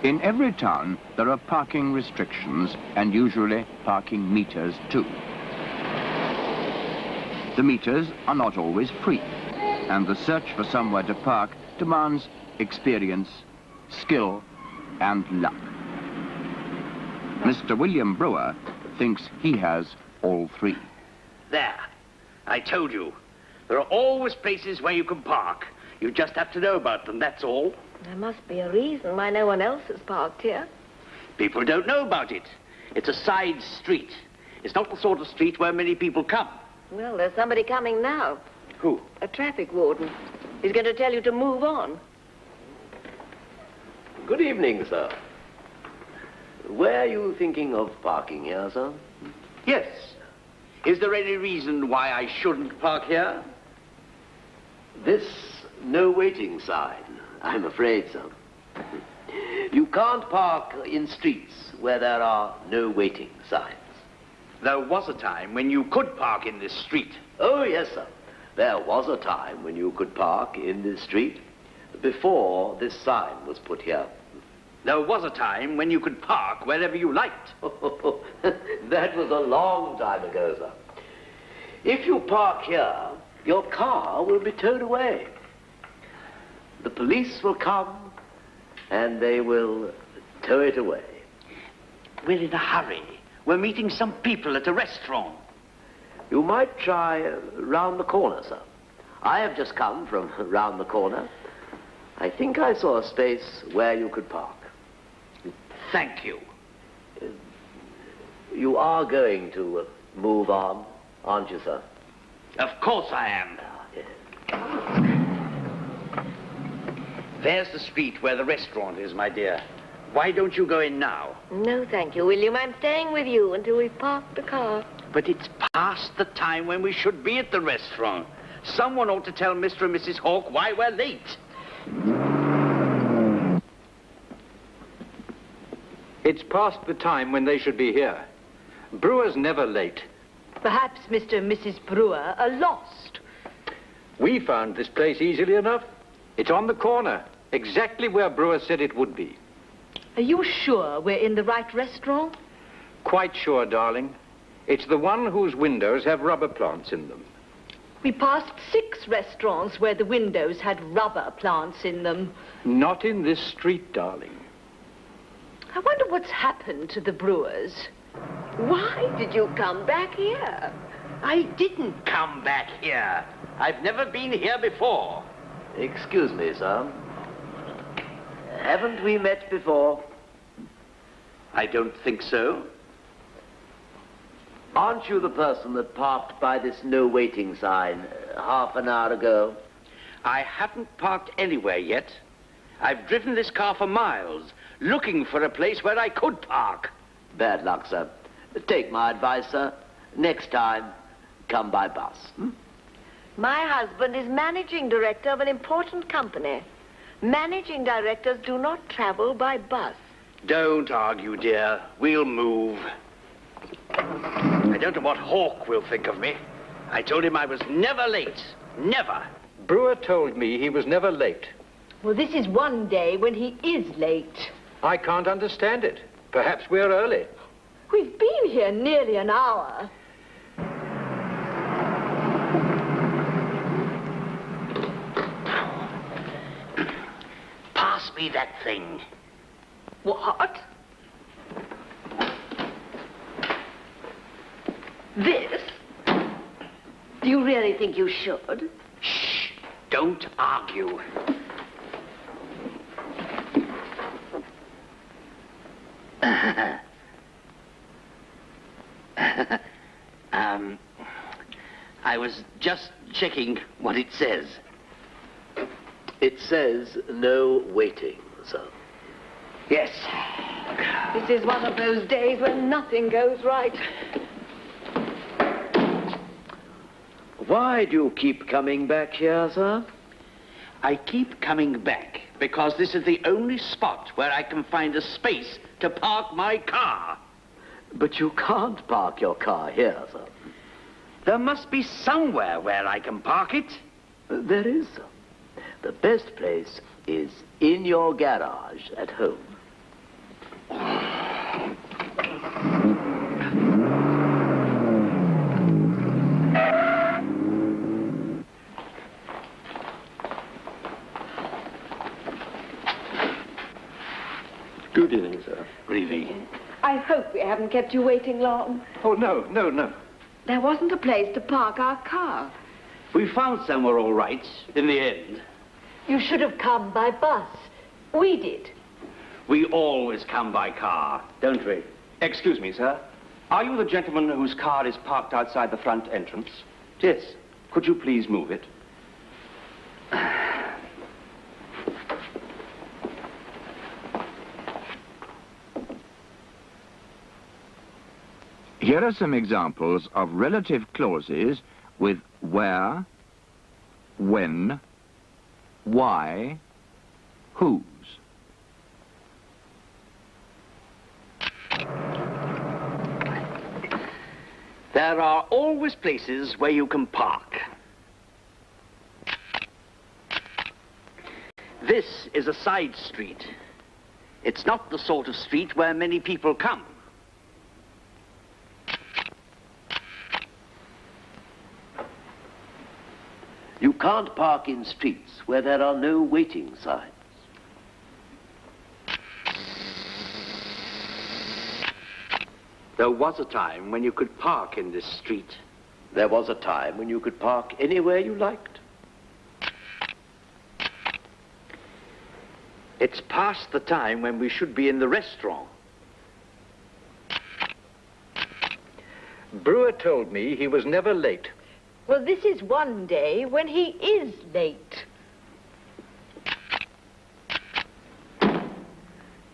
In every town, there are parking restrictions and usually parking meters too. The meters are not always free, and the search for somewhere to park demands experience, skill, and luck. Mr. William Brewer thinks he has all three. There. I told you. There are always places where you can park. You just have to know about them, that's all. There must be a reason why no one else has parked here. People don't know about it. It's a side street. It's not the sort of street where many people come. Well, there's somebody coming now. Who? A traffic warden. He's going to tell you to move on. Good evening, sir. Were you thinking of parking here, sir? Yes. Is there any reason why I shouldn't park here? This no waiting sign, I'm afraid, sir. You can't park in streets where there are no waiting signs. There was a time when you could park in this street. Oh, yes, sir. There was a time when you could park in this street before this sign was put here. There was a time when you could park wherever you liked. That was a long time ago, sir. If you park here, your car will be towed away. The police will come and they will tow it away. We're in a hurry. We're meeting some people at a restaurant. You might try round the corner, sir. I have just come from round the corner. I think I saw a space where you could park. Thank you. You are going to move on, aren't you, sir? Of course I am. There's the street where the restaurant is, my dear. Why don't you go in now? No, thank you, William. I'm staying with you until we've parked the car. But it's past the time when we should be at the restaurant. Someone ought to tell Mr. and Mrs. Hawke why we're late. It's past the time when they should be here. Brewer's never late. Perhaps Mr. and Mrs. Brewer are lost. We found this place easily enough. It's on the corner, exactly where Brewer said it would be. Are you sure we're in the right restaurant? Quite sure, darling. It's the one whose windows have rubber plants in them. We passed 6 restaurants where the windows had rubber plants in them. Not in this street, darling. I wonder what's happened to the Brewers. Why did you come back here? I didn't come back here. I've never been here before. Excuse me, sir. Haven't we met before? I don't think so. Aren't you the person that parked by this no waiting sign half an hour ago? I haven't parked anywhere yet. I've driven this car for miles, looking for a place where I could park. Bad luck, sir. Take my advice, sir. Next time, come by bus. My husband is managing director of an important company. Managing directors do not travel by bus. Don't argue, dear. We'll move. I don't know what Hawke will think of me. I told him I was never late. Never. Brewer told me he was never late. Well, this is one day when he is late. I can't understand it. Perhaps we're early. We've been here nearly an hour. Pass me that thing. What? This? Do you really think you should? Shh. Don't argue. I was just checking what it says. It says no waiting, sir. Yes. This is one of those days when nothing goes right. Why do you keep coming back here, sir? I keep coming back because this is the only spot where I can find a space to park my car. But you can't park your car here, sir. There must be somewhere where I can park it. There is, sir. The best place is in your garage at home. Good evening, sir. Good evening. I hope we haven't kept you waiting long. Oh, no. There wasn't a place to park our car. We found somewhere all right, in the end. You should have come by bus. We did. We always come by car, don't we? Excuse me, sir. Are you the gentleman whose car is parked outside the front entrance? Yes. Could you please move it? Here are some examples of relative clauses with where, when, why, whose. There are always places where you can park. This is a side street. It's not the sort of street where many people come. You can't park in streets where there are no waiting signs. There was a time when you could park in this street. There was a time when you could park anywhere you liked. It's past the time when we should be in the restaurant. Brewer told me he was never late. Well, this is one day when he is late.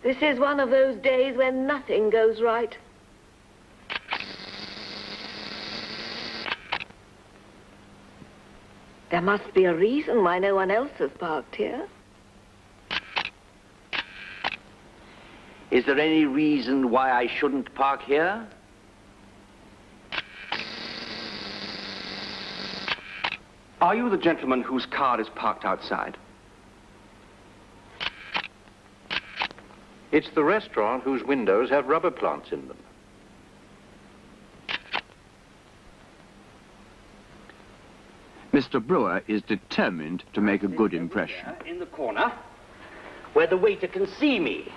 This is one of those days when nothing goes right. There must be a reason why no one else has parked here. Is there any reason why I shouldn't park here? Are you the gentleman whose car is parked outside? It's the restaurant whose windows have rubber plants in them. Mr. Brewer is determined to make a good impression. In the corner, where the waiter can see me.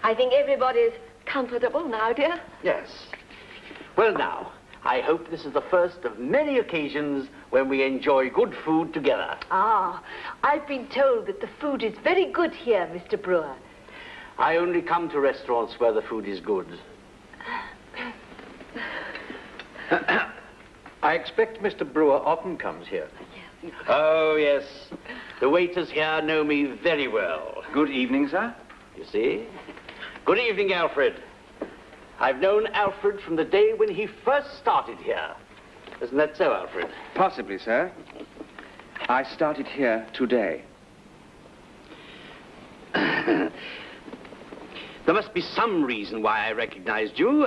I think everybody's comfortable now, dear. Yes. Well, now, I hope this is the first of many occasions when we enjoy good food together. Ah, I've been told that the food is very good here, Mr. Brewer. I only come to restaurants where the food is good. I expect Mr. Brewer often comes here. Oh, yes. The waiters here know me very well. Good evening, sir. You see? Good evening, Alfred. I've known Alfred from the day when he first started here. Isn't that so, Alfred? Possibly, sir. I started here today. There must be some reason why I recognized you.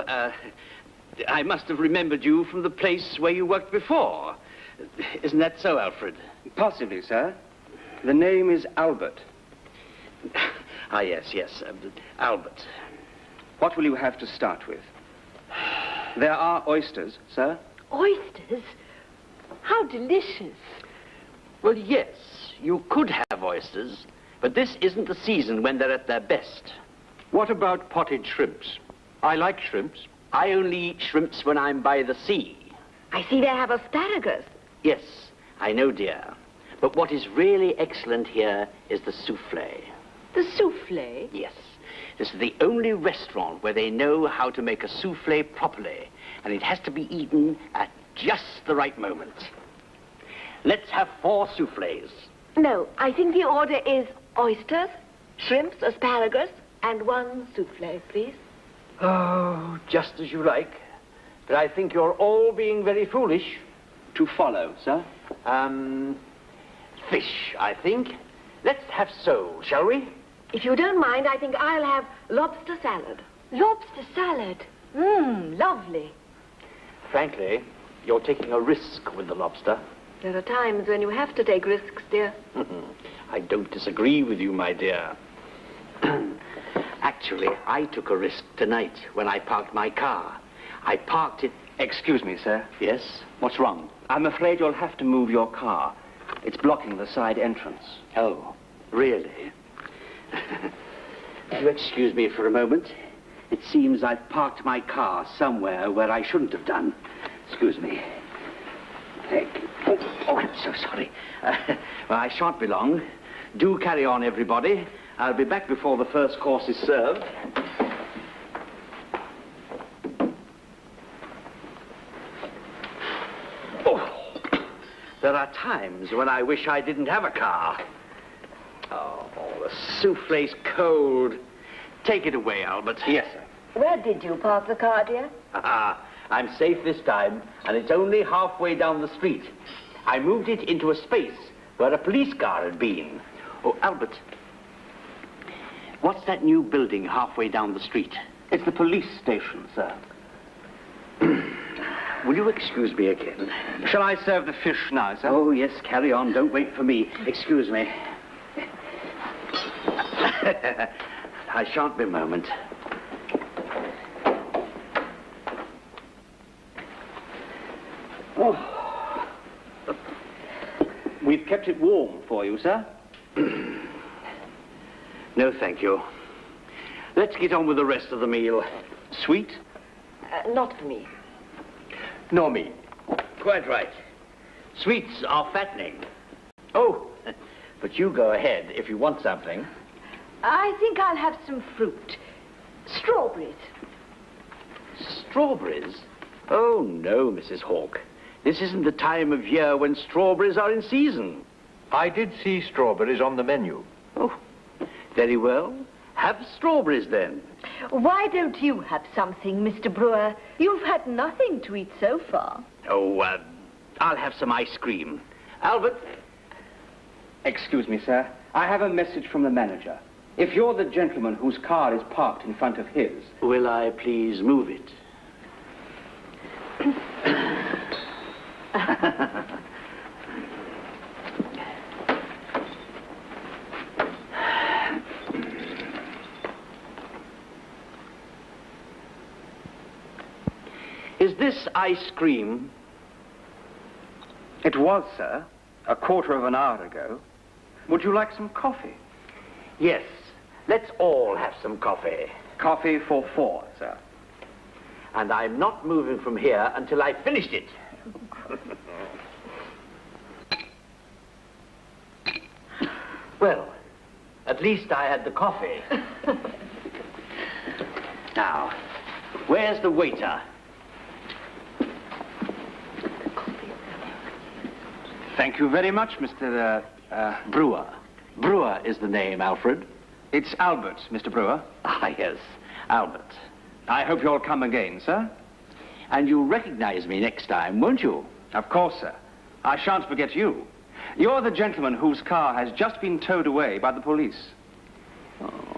I must have remembered you from the place where you worked before. Isn't that so, Alfred? Possibly, sir. The name is Albert. Ah, yes, Albert. What will you have to start with? There are oysters, sir. Oysters? How delicious. Well, yes, you could have oysters, but this isn't the season when they're at their best. What about potted shrimps? I like shrimps. I only eat shrimps when I'm by the sea. I see they have asparagus. Yes, I know, dear. But what is really excellent here is the souffle. The souffle? Yes. This is the only restaurant where they know how to make a souffle properly, and it has to be eaten at just the right moment. Let's have 4 souffles. No, I think the order is oysters, shrimps, asparagus, and 1 souffle, please. Oh, just as you like. But I think you're all being very foolish. To follow, sir. Fish, I think. Let's have sole, shall we? If you don't mind, I think I'll have lobster salad. Lobster salad. Lovely. Frankly, you're taking a risk with the lobster. There are times when you have to take risks, dear. I don't disagree with you, my dear. Actually, I took a risk tonight when I parked my car. I parked it... Excuse me, sir. Yes? What's wrong? I'm afraid you'll have to move your car. It's blocking the side entrance. Oh, really? Will you excuse me for a moment? It seems I've parked my car somewhere where I shouldn't have done. Excuse me. Oh, I'm so sorry. Well, I shan't be long. Do carry on, everybody. I'll be back before the first course is served. Oh, there are times when I wish I didn't have a car. Oh, the souffle's cold. Take it away, Albert. Yes, sir. Where did you park the car, dear? I'm safe this time, and it's only halfway down the street. I moved it into a space where a police car had been. Oh, Albert, what's that new building halfway down the street? It's the police station, sir. Will you excuse me again? Shall I serve the fish now, sir? Oh, yes, carry on. Don't wait for me. Excuse me. I shan't be a moment. Oh. We've kept it warm for you, sir. No, thank you. Let's get on with the rest of the meal. Sweet? Not for me. Nor me. Quite right. Sweets are fattening. Oh, but you go ahead if you want something. I think I'll have some fruit. Strawberries. Strawberries? Oh, no, Mrs. Hawke. This isn't the time of year when strawberries are in season. I did see strawberries on the menu. Oh, very well. Have strawberries, then. Why don't you have something, Mr. Brewer? You've had nothing to eat so far. Oh, I'll have some ice cream. Albert? Excuse me, sir. I have a message from the manager. If you're the gentleman whose car is parked in front of his... Will I please move it? Is this ice cream? It was, sir. A quarter of an hour ago. Would you like some coffee? Yes. Let's all have some coffee. Coffee for 4, sir. And I'm not moving from here until I've finished it. Well, at least I had the coffee. Now, where's the waiter? Thank you very much, Mr. Brewer. Brewer is the name, Alfred. It's Albert, Mr. Brewer. Ah, yes, Albert. I hope you'll come again, sir. And you'll recognize me next time, won't you? Of course, sir. I shan't forget you. You're the gentleman whose car has just been towed away by the police. Oh.